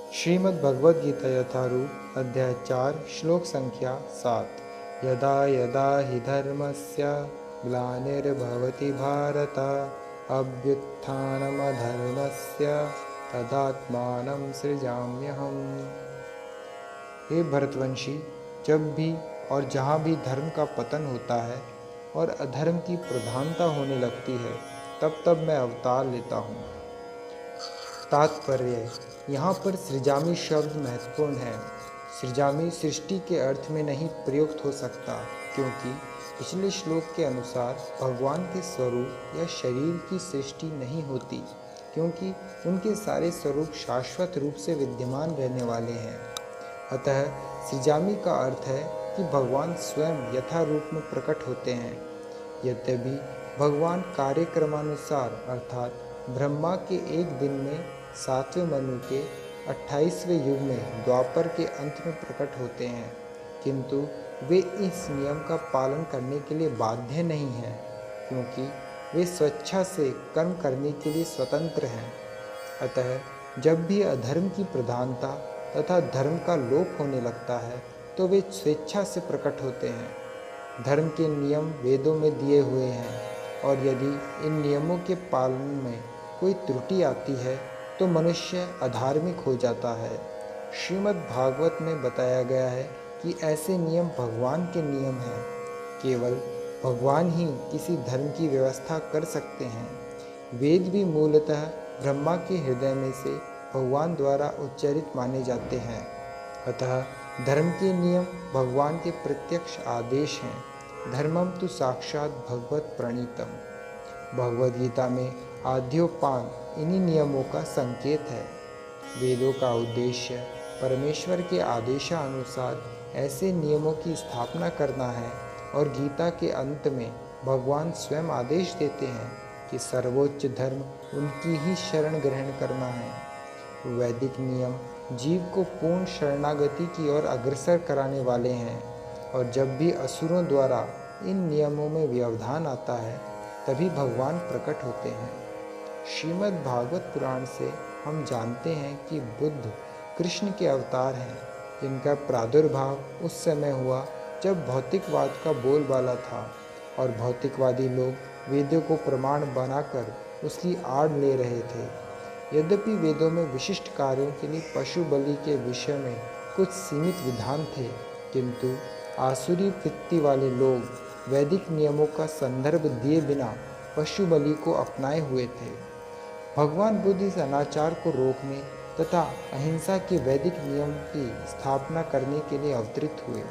श्रीमद् भगवद गीता यथारूप अध्याय 4 श्लोक संख्या 7। यदा यदा हि धर्मस्य ग्लानिर्भवति भारत अभ्युत्थानमधर्मस्य तदात्मानं सृजाम्यहम्। हे भरतवंशी, जब भी और जहाँ भी धर्म का पतन होता है और अधर्म की प्रधानता होने लगती है, तब तब मैं अवतार लेता हूँ। तात्पर्य: यहाँ पर सृजामि शब्द महत्वपूर्ण है। सृजामि सृष्टि के अर्थ में नहीं प्रयुक्त हो सकता, क्योंकि पिछले श्लोक के अनुसार भगवान के स्वरूप या शरीर की सृष्टि नहीं होती, क्योंकि उनके सारे स्वरूप शाश्वत रूप से विद्यमान रहने वाले हैं। अतः सृजामि का अर्थ है कि भगवान स्वयं यथारूप में प्रकट होते हैं। यद्यपि भगवान कार्यक्रमानुसार अर्थात ब्रह्मा के एक दिन में 7वें मनु के 28वें युग में द्वापर के अंत में प्रकट होते हैं, किंतु वे इस नियम का पालन करने के लिए बाध्य नहीं हैं, क्योंकि वे स्वेच्छा से कर्म करने के लिए स्वतंत्र हैं। अतः जब भी अधर्म की प्रधानता तथा धर्म का लोप होने लगता है, तो वे स्वेच्छा से प्रकट होते हैं। धर्म के नियम वेदों में दिए हुए हैं, और यदि इन नियमों के पालन में कोई त्रुटि आती है तो मनुष्य अधार्मिक हो जाता है। श्रीमद् भागवत में बताया गया है कि ऐसे नियम भगवान के नियम हैं। केवल भगवान ही किसी धर्म की व्यवस्था कर सकते हैं। वेद भी मूलतः ब्रह्मा के हृदय में से भगवान द्वारा उच्चारित माने जाते हैं। अतः धर्म के नियम भगवान के प्रत्यक्ष आदेश हैं। धर्मम तु साक्षात भगवत प्रणीतम। भगवद गीता में आद्योपान इन्हीं नियमों का संकेत है। वेदों का उद्देश्य परमेश्वर के आदेशानुसार ऐसे नियमों की स्थापना करना है, और गीता के अंत में भगवान स्वयं आदेश देते हैं कि सर्वोच्च धर्म उनकी ही शरण ग्रहण करना है। वैदिक नियम जीव को पूर्ण शरणागति की ओर अग्रसर कराने वाले हैं, और जब भी असुरों द्वारा इन नियमों में व्यवधान आता है, तभी भगवान प्रकट होते हैं। श्रीमद् भागवत पुराण से हम जानते हैं कि बुद्ध कृष्ण के अवतार हैं, जिनका प्रादुर्भाव उस समय हुआ जब भौतिकवाद का बोलबाला था, और भौतिकवादी लोग वेदों को प्रमाण बनाकर उसकी आड़ ले रहे थे। यद्यपि वेदों में विशिष्ट कार्यों के लिए पशु बलि के विषय में कुछ सीमित विधान थे, किंतु आसुरी वृत्ति वाले लोग वैदिक नियमों का संदर्भ दिए बिना पशु बलि को अपनाए हुए थे। भगवान बुद्ध इस अनाचार को रोकने तथा अहिंसा के वैदिक नियम की स्थापना करने के लिए अवतरित हुए।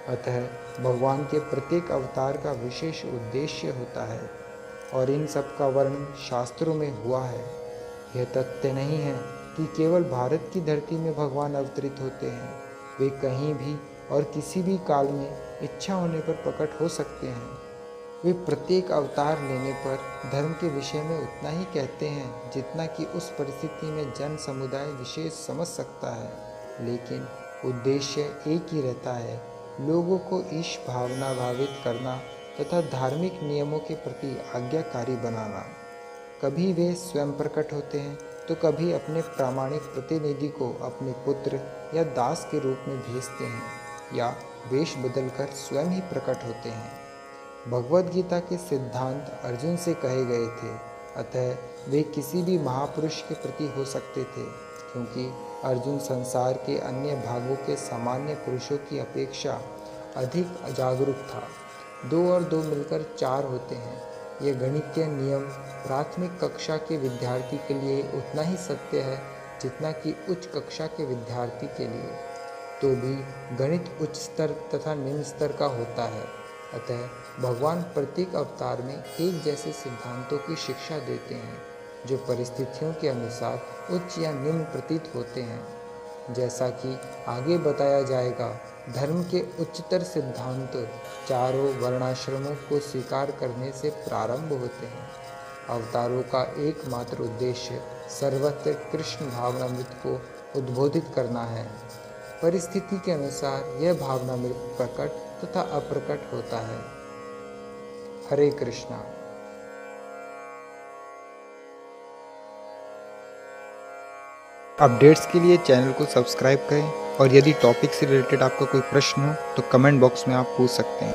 अतः भगवान के प्रत्येक अवतार का विशेष उद्देश्य होता है, और इन सब का वर्णन शास्त्रों में हुआ है। यह तथ्य नहीं है कि केवल भारत की धरती में भगवान अवतरित होते हैं। वे कहीं भी और किसी भी काल में इच्छा होने पर प्रकट हो सकते हैं। वे प्रत्येक अवतार लेने पर धर्म के विषय में उतना ही कहते हैं जितना कि उस परिस्थिति में जन समुदाय विशेष समझ सकता है, लेकिन उद्देश्य एक ही रहता है: लोगों को ईश भावना भावित करना तथा धार्मिक नियमों के प्रति आज्ञाकारी बनाना। कभी वे स्वयं प्रकट होते हैं, तो कभी अपने प्रामाणिक प्रतिनिधि को अपने पुत्र या दास के रूप में भेजते हैं, या वेश बदलकर स्वयं ही प्रकट होते हैं। भगवद गीता के सिद्धांत अर्जुन से कहे गए थे, अतः वे किसी भी महापुरुष के प्रति हो सकते थे, क्योंकि अर्जुन संसार के अन्य भागों के सामान्य पुरुषों की अपेक्षा अधिक जागरूक था। 2 और 2 मिलकर 4 होते हैं। यह गणितीय नियम प्राथमिक कक्षा के विद्यार्थी के लिए उतना ही सत्य है जितना कि उच्च कक्षा के विद्यार्थी के लिए। तो भी गणित उच्च स्तर तथा निम्न स्तर का होता है। अतः भगवान प्रत्येक अवतार में एक जैसे सिद्धांतों की शिक्षा देते हैं, जो परिस्थितियों के अनुसार उच्च या निम्न प्रतीत होते हैं। जैसा कि आगे बताया जाएगा, धर्म के उच्चतर सिद्धांत चारों वर्णाश्रमों को स्वीकार करने से प्रारंभ होते हैं। अवतारों का एकमात्र उद्देश्य सर्वत्र कृष्ण भावनामृत को उद्बोधित करना है। परिस्थिति के अनुसार यह भावनामृत प्रकट तथा अप्रकट होता है। हरे कृष्णा। अपडेट्स के लिए चैनल को सब्सक्राइब करें और यदि टॉपिक से रिलेटेड आपका कोई प्रश्न हो तो कमेंट बॉक्स में आप पूछ सकते हैं।